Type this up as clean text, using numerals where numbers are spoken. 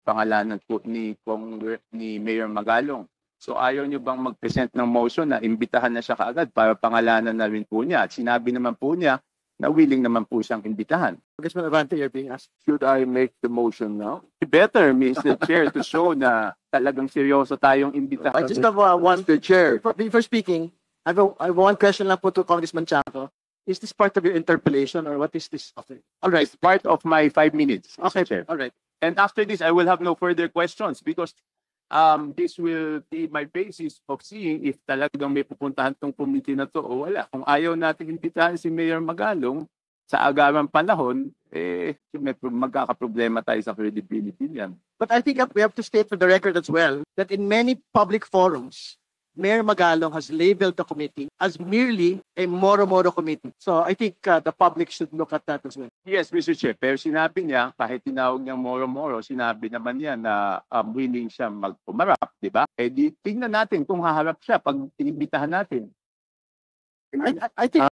pangalanan po ni Mayor Magalong. So ayaw niyo bang mag-present ng motion na imbitahan na siya kaagad para pangalanan na rin po niya? At sinabi naman po niya na willing naman po siyang imbitahan. Congressman Abante, you're being asked. Should I make the motion now? Better, Mr. Chair, to show na talagang seryoso tayong imbitahan. I just have one. Mr. Chair, Before speaking, I have one question lang po to Congressman Chanco. Is this part of your interpellation or what is this? Okay. All right. It's part of my 5 minutes, Mr. Okay. Chair. All right. And after this, I will have no further questions because this will be my basis of seeing if talagang may pupuntahan tong committee na to o wala. Kung ayaw natin imbitahan si Mayor Magalong sa agarang panahon, may magkakaproblema tayo sa credibility niyan. But I think we have to state for the record as well that in many public forums, Mayor Magalong has labeled the committee as merely a moro-moro committee. So I think the public should look at that as well. Yes, Mr. Chair. Pero sinabi niya, kahit tinawag niyang moro-moro, sinabi naman niya na willing siya magpumarap, di ba? Eh di, tingnan natin kung haharap siya pag inimbitahan natin. I think